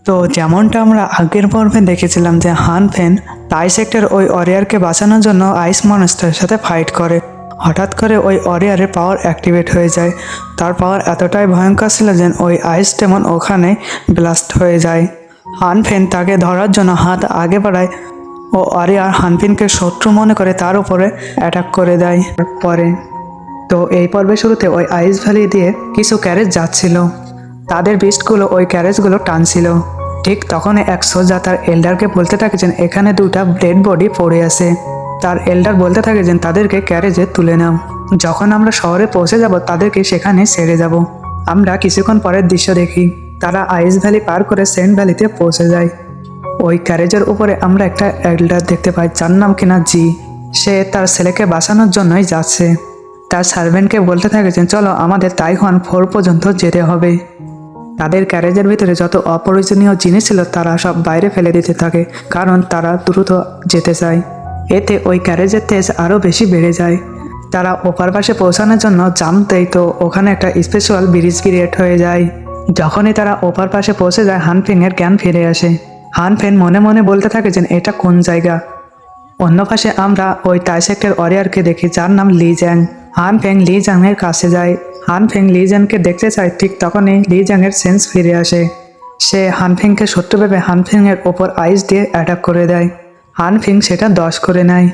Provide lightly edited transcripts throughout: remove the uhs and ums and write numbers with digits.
তো যেমনটা আমরা আগের পর্বে দেখেছিলাম যে হান ফেন তাই সেক্টর ওই ওয়ারিয়ারকে বাঁচানোর জন্য আইস মনস্টারের সাথে ফাইট করে। হঠাৎ করে ওই ওয়ারিয়ারের পাওয়ার অ্যাক্টিভেট হয়ে যায়। তার পাওয়ার এতটাই ভয়ঙ্কর ছিল যে ওই আইস ডেমন ওখানে ব্লাস্ট হয়ে যায়। হান ফেন তাকে ধরার জন্য হাত আগে বাড়ায় ও ওয়ারিয়ার হানফিনকে শত্রু মনে করে তার উপরে অ্যাটাক করে দেয়। পরে তো এই পর্বের শুরুতে ওই আইস ভ্যালি দিয়ে কিছু ক্যারেজ যাচ্ছিল। তাদের বিস্টগুলো ওই ক্যারেজগুলো টানছিল। ঠিক তখন এক সোজা তার এল্ডারকে বলতে থাকে যে এখানে দুটা ডেড বডি পড়ে আছে। তার এল্ডার বলতে থাকে যে তাদেরকে ক্যারেজে তুলে নাও, যখন আমরা শহরে পৌঁছে যাব তাদেরকে সেখানে ছেড়ে যাব। আমরা কিছুক্ষণ পরের দৃশ্য দেখি, তারা আইস ভ্যালি পার করে সেন্ট ভ্যালিতে পৌঁছে যায়। ওই ক্যারেজের উপরে আমরা একটা এল্ডার দেখতে পাই যার নাম কিনা জি। সে তার ছেলেকে বাঁচানোর জন্যই যাচ্ছে। তার সার্ভেন্টকে বলতে থাকে যে চলো আমাদের তাইওয়ান 4 পর্যন্ত যেতে হবে। তাদের ক্যারেজের ভিতরে যত অপ্রয়োজনীয় জিনিস ছিল তারা সব বাইরে ফেলে দিতে থাকে, কারণ তারা দ্রুত যেতে চায়। এতে ওই ক্যারেজের তেজ আরও বেশি বেড়ে যায়। তারা ওপার পাশে পৌঁছানোর জন্য জাম্প দেয়, তো ওখানে একটা স্পেশাল ব্রিজ ক্রিয়েট হয়ে যায়। যখনই তারা ওপার পাশে পৌঁছে যায় হানফিংয়ের জ্ঞান ফিরে আসে। হানফেন মনে মনে বলতে থাকে যে এটা কোন জায়গা। অন্য পাশে আমরা ওই তাইসেক্টের ওয়ারিয়ারকে দেখি যার নাম লি জ্যাং। হানফেং লি জ্যাংয়ের কাছে যায়। হানফেং লি জ্যাংকে দেখতে চায়, ঠিক তখনই লি জ্যাংয়ের সেন্স ফিরে আসে। সে হানফেংকে শত্রু ভেবে হানফেংয়ের ওপর আইস দিয়ে অ্যাটাক করে দেয়। হানফিং সেটা 10 করে নেয়।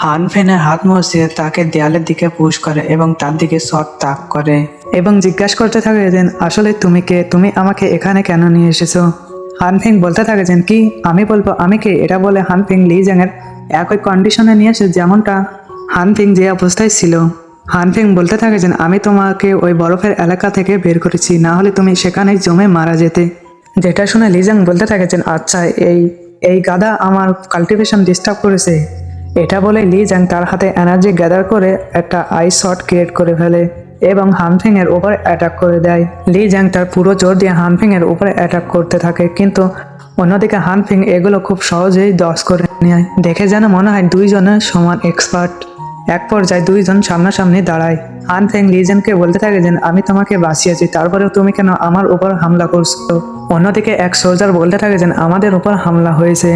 হানফেনের হাত মসিয়ে তাকে দেয়ালের দিকে পুশ করে এবং তার দিকে শট তাক করে এবং জিজ্ঞাসা করতে থাকে যে আসলে তুমি কে, তুমি আমাকে এখানে কেন নিয়ে এসেছো। হানফিং বলতে থাকে যে কি আমি বলবো আমি কে। এটা বলে হানফিং লি জ্যাংয়ের একই কন্ডিশনে নিয়ে এসে যেমনটা হানফিং যে অবস্থায় ছিল। হানফিং বলতে থাকে যে আমি তোমাকে ওই বরফের এলাকা থেকে বের করেছি, না হলে তুমি সেখানেই জমে মারা যেতে। যেটা শুনে লি জ্যাং বলতে থাকে যে আচ্ছা এই এই গাধা আমার কাল্টিভেশন ডিস্টার্ব করেছে। এটা বলে লি জ্যাং তার হাতে এনার্জি গ্যাদার করে একটা আইস শট ক্রিয়েট করে ফেলে এবং হানফিং এর উপর অ্যাটাক করে দেয়। লি জ্যাং তার পুরো জোর দিয়ে হানফিং এর উপরে অ্যাটাক করতে থাকে, কিন্তু অন্যদিকে হানফিং এগুলো খুব সহজেই 10 করে নেয়। দেখে যেন মনে হয় দুইজনের সমান এক্সপার্ট। এক পর্যায়ে দুইজন সামনাসামনি দাঁড়ায়। হানফিং লি জ্যাংকে বলতে থাকে যে আমি তোমাকে বাঁচিয়েছি, তারপরেও তুমি কেন আমার উপর হামলা করছো। অন্যদিকে এক সোলজার বলতে থাকে যে আমাদের উপর হামলা হয়েছে।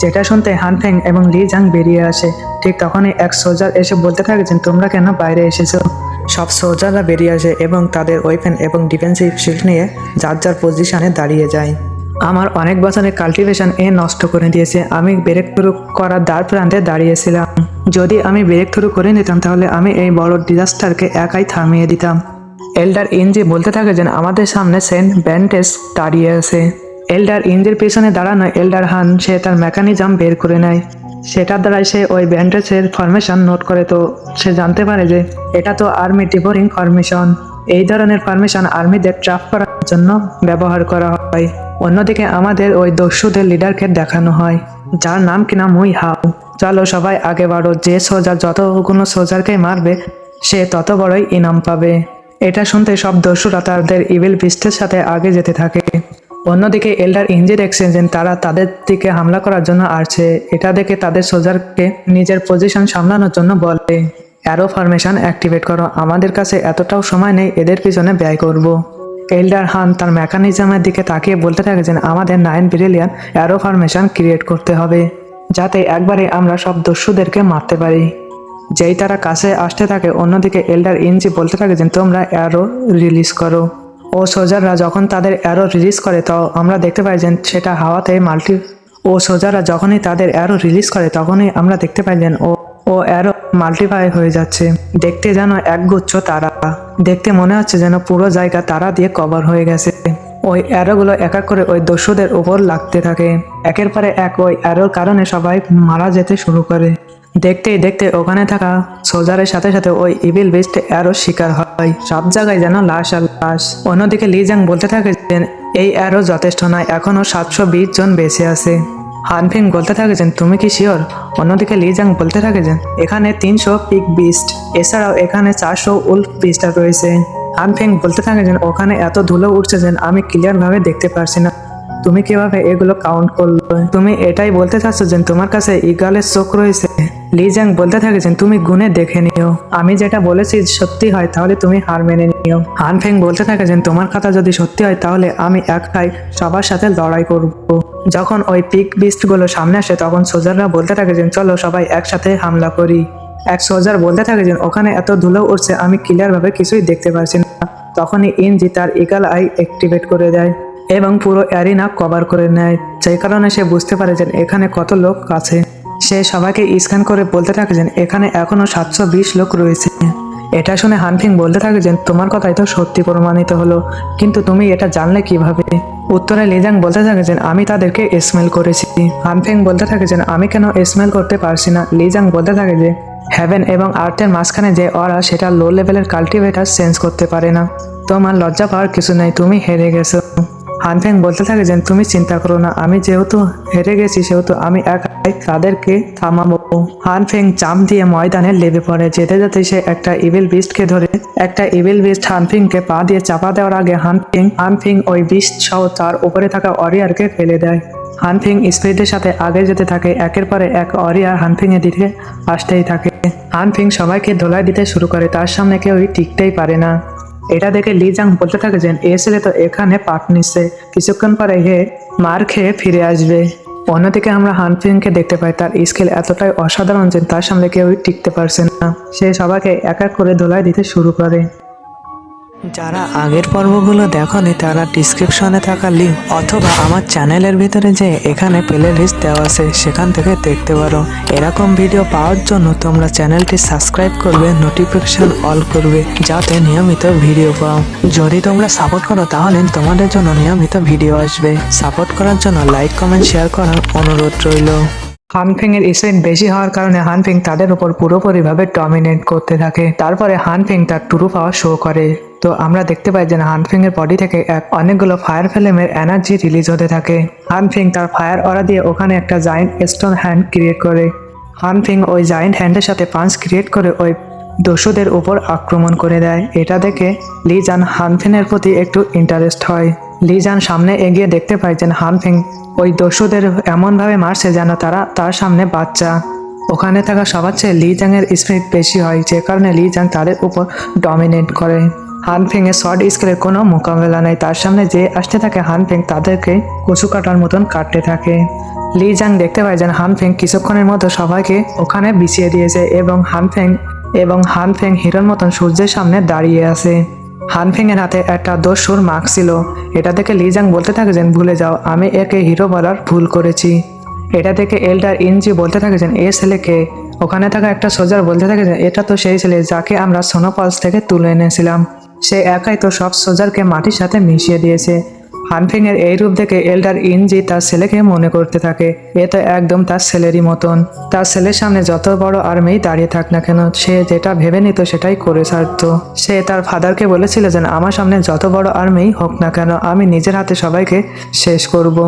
যেটা শুনতে হানফেং এবং লি জ্যাং বেরিয়ে আসে। ঠিক তখনই এক সোলজার এসে বলতে থাকে যে তোমরা কেন বাইরে এসেছো। সব সোলজাররা বেরিয়ে আসে এবং তাদের ওয়েপেন এবং ডিফেন্সিভ শিল্ড নিয়ে যার যার পজিশনে দাঁড়িয়ে যায়। আমার অনেক বছরের কাল্টিভেশন নষ্ট করে দিয়েছে। আমি ব্রেক থ্রু করার দ্বার প্রান্তে দাঁড়িয়েছিলাম। যদি আমি ব্রেক থ্রু করে নিতাম তাহলে আমি এই বড় ডিজাস্টারকে একাই থামিয়ে দিতাম। এল্ডার ইনজি বলতে থাকে যে আমাদের সামনে সেন্ট ব্যান্টেজ দাঁড়িয়ে আছে। এল্ডার ইনজির পিছনে দাঁড়ানো এল্ডার হান সে তার মেকানিজম বের করে নেয়। সেটার দ্বারাই সে ওই ব্যান্টেজের ফরমেশন নোট করে, তো সে জানতে পারে যে এটা তো আর্মি ডিভোরিং ফরমেশন। এই ধরনের ফরমেশন আর্মিদের ট্র্যাপ করার জন্য ব্যবহার করা হয়। অন্যদিকে আমাদের ওই দস্যুদের লিডারকে দেখানো হয় যার নাম কিনা মুই হাও। চলো সবাই আগে বাড়ো, যে সোজার যতগুলো সোজারকে মারবে সে তত বড়ই ইনাম পাবে। এটা শুনতে সব দস্যুরা তাদের ইভিল বিস্টের সাথে আগে যেতে থাকে। অন্যদিকে এল্ডার ইঞ্জির এক্সচেঞ্জেন তারা তাদের দিকে হামলা করার জন্য আসছে। এটা দেখে তাদের সোজারকে নিজের পজিশন সামলানোর জন্য বলে অ্যারো ফরমেশন অ্যাক্টিভেট করো, আমাদের কাছে এতটাও সময় নেই এদের পিছনে ব্যয় করব। এল্ডার হান তার মেকানিজমের দিকে তাকিয়ে বলতে থাকে যে আমাদের 9 বিলিয়ন অ্যারো ফরমেশন ক্রিয়েট করতে হবে, যাতে একবারে আমরা সব দস্যুদেরকে মারতে পারি। যেই তারা কাছে আসতে থাকে অন্যদিকে এল্ডার ইনজি বলতে থাকে যে তোমরা অ্যারো রিলিজ করো। ও সোজাররা যখন তাদের অ্যারো রিলিজ করে তো আমরা দেখতে পাই যে সেটা হাওয়াতে সোজাররা যখনই তাদের অ্যারো রিলিজ করে তখনই আমরা দেখতে পাই যে ও অ্যারো মাল্টিপ্লাই হয়ে যাচ্ছে। দেখতে যেন একগুচ্ছ তারা, দেখতে মনে হচ্ছে যেন পুরো জায়গা তারা দিয়ে কভার হয়ে গেছে। ওই অ্যারোগুলো এক এক করে ওই দস্যুদের উপর লাগতে থাকে। একের পরে এক ওই অ্যারোর কারণে সবাই মারা যেতে শুরু করে। দেখতেই দেখতে ওখানে থাকা সোজারের সাথে সাথে ওই ইভিল বিস্ট অ্যারো শিকার হয়। সব জায়গায় যেন লাশ আর লাশ। অন্যদিকে লি জ্যাং বলতে থাকে যে এই অ্যারো যথেষ্ট নয়, এখনো 720 জন বেঁচে আছে। হানফিং বলতে থাকে যে তুমি কি শিওর। অন্যদিকে লি জ্যাং বলতে থাকে যে এখানে 300 পিক বিস্ট, এছাড়াও এখানে 400 উল্ফ বিস্টার রয়েছে। হানফিং বলতে থাকে যে ওখানে এত ধুলো উঠছে যে আমি ক্লিয়ার ভাবে দেখতে পারছি না। তুমি কিভাবে এগুলো কাউন্ট করলো? তুমি এটাই বলতে চাচ্ছ যে তোমার কাছে ইগলের চোখ রয়েছে? লি জ্যাং বলতে থাকে যে তুমি গুনে দেখে নিও, আমি যেটা বলেছি সত্যি হয় তাহলে তুমি হার মেনে নিও। হান ফেং বলতে থাকে যে তোমার কথা যদি সত্যি হয় তাহলে আমি একাই সবার সাথে লড়াই করব। যখন ওই পিক বিস্ট গুলো সামনে আসে তখন সোজাররা বলতে থাকে যে চলো সবাই একসাথে হামলা করি। এক সোজার বলতে থাকে যে ওখানে এত ধুলো উঠছে আমি ক্লিয়ার ভাবে কিছুই দেখতে পারছি না। তখনই ইনজি তার ইগল আই অ্যাক্টিভেট করে দেয় এবং পুরো অ্যারিনা কভার করে নেয়, সেই কারণে সে বুঝতে পারে যে এখানে কত লোক আছে। সে সবাইকে স্ক্যান করে বলতে থাকে যে এখানে এখনো 720 লোক রয়েছে। এটা শুনে হানফিং বলতে থাকে যে তোমার কথাই তো সত্যি প্রমাণিত হলো, কিন্তু তুমি এটা জানলে কিভাবে? উত্তরে লিজাং বলতে থাকে যে আমি তাদেরকে স্মেল করেছি। হানফিং বলতে থাকে যে আমি কেন স্মেল করতে পারছি না? লিজাং বলতে থাকে যে হেভেন এবং আর্থের মাঝখানে যে অরা সেটা লো লেভেলের কাল্টিভেটার চেঞ্জ করতে পারে না। তোমার লজ্জা পাওয়ার কিছু নাই, তুমি হেরে গেছো। হানফেং বলতে থাকে যে তুমি চিন্তা করো না, আমি যেহেতু হেরে গেছি সেহেতু আমি একাই তাদেরকে থামাবো। হানফেং জাম্প দিয়ে ময়দানে লেবে পড়ে, যেতে যেতে সে একটা ইভিল বিস্টকে ধরে। একটা ইভিল বিস্ট হানফিংকে পা দিয়ে চাপা দেওয়ার আগে হানফিং ওই বিস্ট সহ তার উপরে থাকা ওয়ারিয়রকে ফেলে দেয়। হানফিং স্পিডের সাথে আগে যেতে থাকে, একের পরে এক ওয়ারিয়র হানফিং এর দিকে আসতেই থাকে। হানফিং সবাইকে ধোলাই দিতে শুরু করে, তার সামনে কেউই টিকতেই পারে না। এটা দেখে লি জাং বলতে থাকে যে এ ছেলে তো এখানে পাট নিচ্ছে, কিছুক্ষণ পরে হে মার খেয়ে ফিরে আসবে। অন্যদিকে আমরা হানফিংকে দেখতে পাই, তার স্কিল এতটাই অসাধারণ যে তার সামনে কেউই টিকতে পারছে না। সে সবাইকে এক এক করে ধোলাই দিতে শুরু করে। যারা আগের পর্বগুলো দেখনি তারা ডিসক্রিপশনে থাকা লিঙ্ক অথবা আমার চ্যানেলের ভিতরে যে এখানে প্লে লিস্ট দেওয়া আছে সেখান থেকে দেখতে পারো। এরকম ভিডিও পাওয়ার জন্য তোমরা চ্যানেলটি সাবস্ক্রাইব করবে, নোটিফিকেশন অল করবে যাতে নিয়মিত ভিডিও পাও। যদি তোমরা সাপোর্ট করো তাহলে তোমাদের জন্য নিয়মিত ভিডিও আসবে। সাপোর্ট করার জন্য লাইক কমেন্ট শেয়ার করার অনুরোধ রইল। হানফিং এর স্ট্রেংথ বেশি হওয়ার কারণে হানফিং তাদের উপর পুরোপুরিভাবে ডমিনেট করতে থাকে। তারপরে হানফিং তার ট্রু পাওয়ার শো করে। তো আমরা দেখতে পাই যে হানফিং এর বডি থেকে অনেকগুলো ফায়ার ফ্লেমের এনার্জি রিলিজ হতে থাকে। হানফিং তার ফায়ার অরা দিয়ে ওখানে একটা জায়েন্ট স্টোন হ্যান্ড ক্রিয়েট করে। হানফিং ওই জায়েন্ট হ্যান্ডের সাথে পাঞ্চ ক্রিয়েট করে ওই দস্যুদের উপর আক্রমণ করে দেয়। এটা দেখে লি জান হানফিংয়ের প্রতি একটু ইন্টারেস্ট হয়। লি জান সামনে এগিয়ে দেখতে পায় যে হানফিং ওই দস্যুদের এমনভাবে মারছে যেন তারা তার সামনে বাচ্চা। ওখানে থাকা সবার চেয়ে লি জাং এর স্পিড বেশি হয়, যে কারণে লি জাং তাদের উপর ডমিনেট করে। হানফিং এর শর্ট স্কিলের কোনো মোকাবেলা নেই, তার সামনে যে আসতে থাকে হানফিং তাদেরকে কচু কাটার মতন কাটতে থাকে। লি জাং দেখতে পায় যে হানফিং কিছুক্ষণের মতো সবাইকে ওখানে বিছিয়ে দিয়েছে এবং হানফিং হিরোর মতন সূর্যের সামনে দাঁড়িয়ে আছে। হানফিং এর হাতে একটা দস্যুর মাস্ক ছিল। এটা দেখে লি জাং বলতে থাকে যে ভুলে যাও, আমি একে হিরো বলার ভুল করেছি। এটা দেখে এল্ডার ইনজি বলতে থাকে যে এ ছেলেকে। ওখানে থাকা একটা সোজার বলতে থাকে যে এটা তো সেই ছেলে যাকে আমরা সোনোপলস থেকে তুলে এনেছিলাম। সে একাই তো সব সোজারকে মাটির সাথে মিশিয়ে দিয়েছে। হানফিং এর এই রূপ দেখে এল্ডার ইনজি তার ছেলেকে মনে করতে থাকে এ তো একদম তার ছেলেরই মতন। তার ছেলের সামনে যত বড় আর্মি দাঁড়িয়ে থাক না কেন সে যেটা ভেবে নিত সেটাই করে ছাড়ত। সে তার ফাদারকে বলেছিল যে আমার সামনে যত বড় আর্মি হোক না কেন আমি নিজের হাতে সবাইকে শেষ করব।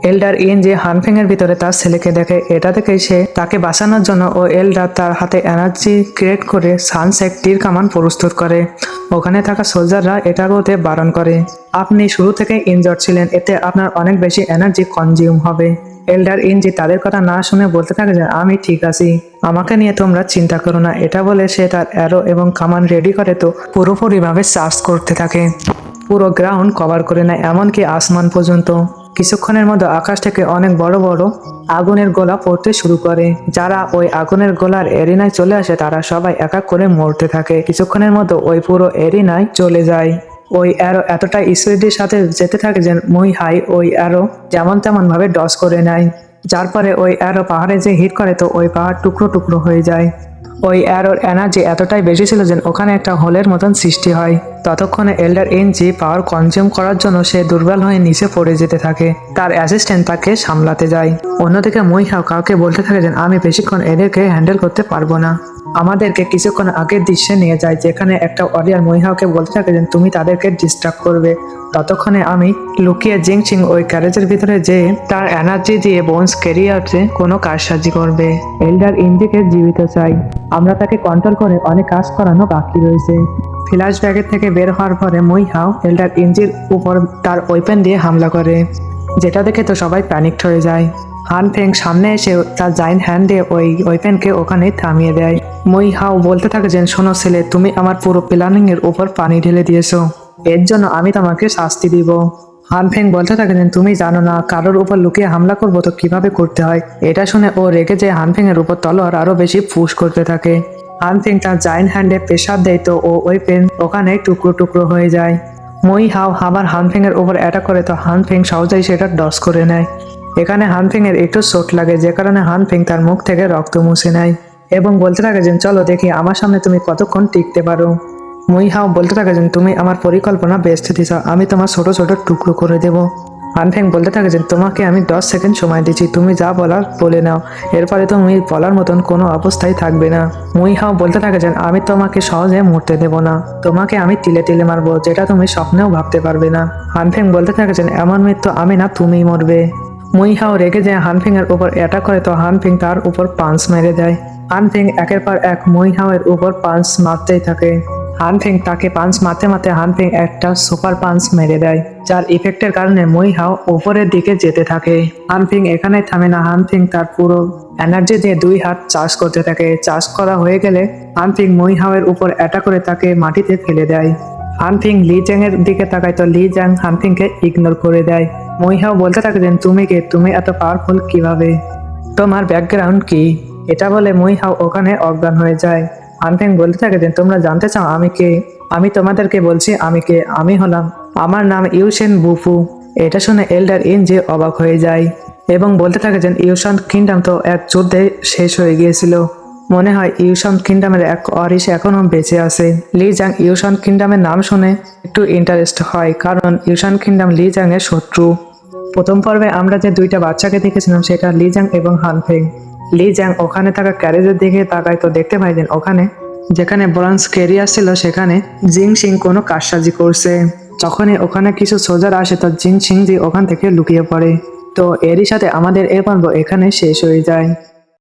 এল্ডার ইনজি হানফিং এর ভিতরে তার ছেলেকে দেখে। এটা দেখে সে তাকে বাঁচানোর জন্য ও এল্ডার তার হাতে এনার্জি ক্রিয়েট করে সানসেট তীর কামান প্রস্তুত করে। ওখানে থাকা সোলজাররা এটা করতে বারণ করে। আপনি শুরু থেকে ইনজর্ড ছিলেন, এতে আপনার অনেক বেশি এনার্জি কনজিউম হবে। এল্ডার ইনজি তাদের কথা না শুনে বলতে থাকে যে আমি ঠিক আছি, আমাকে নিয়ে তোমরা চিন্তা করো না। এটা বলে সে তার অ্যারো এবং কামান রেডি করে তো পুরোপুরিভাবে চার্জ করতে থাকে। পুরো গ্রাউন্ড কভার করে নেয়, এমনকি আসমান পর্যন্ত। কিছুক্ষণের মধ্যে আকাশ থেকে অনেক বড় বড় আগুনের গোলা পড়তে শুরু করে। যারা ওই আগুনের গোলার এরিনায় চলে আসে তারা সবাই এক এক করে মরতে থাকে। কিছুক্ষণের মধ্যে ওই পুরো এরিনায় চলে যায়। ওই অ্যারো এতটা স্পিডের সাথে যেতে থাকে যে মুই হাই ওই অ্যারো যেমন তেমন ভাবে ডস করে নেয়। যার পরে ওই অ্যারো পাহাড়ে যে হিট করে তো ওই পাহাড় টুকরো টুকরো হয়ে যায়। ওই অ্যারোর এনার্জি এতটাই বেশি ছিল যে ওখানে একটা হোলের মতন সৃষ্টি হয়। ততক্ষণে এল্ডার ইনজি পাওয়ার কনজিউম করার জন্য সে দুর্বল হয়ে নিচে পড়ে যেতে থাকে। তার অ্যাসিস্ট্যান্ট তাকে সামলাতে যায়। অন্যদিকে মুইহাও কাউকে বলতে থাকে যে আমি বেশিক্ষণ এদেরকে হ্যান্ডেল করতে পারবো না, আমাদেরকে কিছুক্ষণ আগের দৃশ্যে নিয়ে যায় যেখানে একটা অরিয়ার মুইহাওকে বলতে থাকে যে তুমি তাদেরকে ডিস্টার্ব করবে। ততক্ষণে আমি লুকিয়ে জিংচিং ওই ক্যারেজের ভিতরে যে তার এনার্জি দিয়ে বোনস ক্যারিয়ারে কোনো কারসাজি করবে। এল্ডার ইনজিকে জীবিত চাই, আমরা তাকে কন্ট্রোল করে অনেক কাজ করানো বাকি রয়েছে। ফ্ল্যাশ ব্যাগের থেকে বের হওয়ার পরে মুইহাও এল্ডার ইনজির উপর তার ওয়েপেন দিয়ে হামলা করে। যেটা দেখে তো সবাই প্যানিকড হয়ে যায়। হান ফেং সামনে এসে তার জাইন্ট হ্যান্ড দিয়ে ওই ওয়েপেনকে ওখানে থামিয়ে দেয়। মুই হাও বলতে থাকে যে শোনো ছেলে, তুমি আমার পুরো প্ল্যানিং এর উপর পানি ঢেলে দিয়েছো, এর জন্য আমি তোমাকে শাস্তি দিব। হান ফেং বলতে থাকে যে তুমি জানো না কারোর উপর লুকিয়ে হামলা করবো তো কিভাবে করতে হয়। এটা শুনে ও রেগে যে হান ফেং এর উপর তলোয়ার আরো বেশি পুশ করতে থাকে। হান ফেং তার জাইন্ট হ্যান্ডে প্রেসার দেয় তো ও ওয়েপেন ওখানে টুকরো টুকরো হয়ে যায়। মুই হাও আবার হান ফেং এর উপর অ্যাটাক করে তো হান ফেং সহজেই সেটা ডস করে নেয়। এখানে হান ফেং এর একটু চোট লাগে, যে কারণে হান ফেং তার মুখ থেকে রক্ত মুছে নেয় এবং বলতে থাকে যে চলো দেখি আমার সামনে তুমি কতক্ষণ টিকতে পারো। মুই হাও বলতে থাকে যে তুমি আমার পরিকল্পনা বেস্ট দিছ, আমি তোমার ছোট ছোট টুকরো করে দেব। হান ফেং বলতে থাকে যে তোমাকে আমি 10 সেকেন্ড সময় দিচ্ছি, তুমি যা বলার বলে নাও, এরপরে তুমি বলার মতন কোনো অবস্থায় থাকবে না। মুই হাও বলতে থাকে যে আমি তোমাকে সহজে মরতে দেব না, তোমাকে আমি তিলে তিলে মারবো, যেটা তুমি স্বপ্নেও ভাবতে পারবে না। হান ফেং বলতে থাকে যে এমন মৃত্যু আমি না, তুমিই মরবে। মুই হাও রেগে যায় হান ফেং এর উপর অ্যাটাক করে তো হান ফেং তার উপর পাঞ্চ মেরে দেয়। হান ফেং একের পর এক মুই হাও এর উপর পাঞ্চ মারতেই থাকে। হান ফেং তাকে পাঞ্চ মারতে মারতে হান ফেং একটা সুপার পাঞ্চ মেরে দেয়, যার ইফেক্টের কারণে মুই হাও উপরের দিকে যেতে থাকে। হান ফেং এখানে থামে না, হান ফেং তার পুরো এনার্জি দিয়ে 2 হাত চার্জ করতে থাকে। চার্জ করা হয়ে গেলে হান ফেং মুই হাও এর উপর অ্যাটাক করে তাকে মাটিতে ফেলে দেয়। হান ফেং লি জ্যাং এর দিকে তাকায় তো লি জ্যাং হান ফেং কে ইগনোর করে দেয়। মুই হাও বলতে থাকে যে তুমি কে, তুমি এত পাওয়ারফুল কিভাবে, তোমার ব্যাকগ্রাউন্ড কি? এটা বলে মুই হাও ওখানে অজ্ঞান হয়ে যায়। হান ফেং বলতে থাকে যে তোমরা জানতে চাও আমি কে? আমি তোমাদেরকে বলছি আমি কে। আমি হলাম, আমার নাম ইউশেন বুফু। এটা শুনে এল্ডার ইন যে অবাক হয়ে যায় এবং বলতে থাকে যে ইউশান কিংডম তো এক যুদ্ধে শেষ হয়ে গিয়েছিল, মনে হয় ইউশান কিংডমের এক ওয়ারিশ এখনো বেঁচে আছে। লি জাং ইউশান কিংডমের নাম শুনে একটু ইন্টারেস্ট হয়, কারণ ইউশান কিংডম লি জাং এর শত্রু। প্রথম পর্বে আমরা যে 2টা বাচ্চাকে দেখেছিলাম সেটা লি জাং এবং হান ফেং। লি জাং ওখানে থাকা ক্যারেজের দিকে তাকায় তো দেখতে পাই যে ওখানে যেখানে ব্রঞ্জ ক্যারিয়ার ছিল সেখানে জিং সিং কোনো কারসাজি করছে। যখনই ওখানে কিছু সোজার আসে তো জিং সিং জি ওখান থেকে লুকিয়ে পড়ে। তো এরই সাথে আমাদের এই পর্ব এখানে শেষ হয়ে যায়।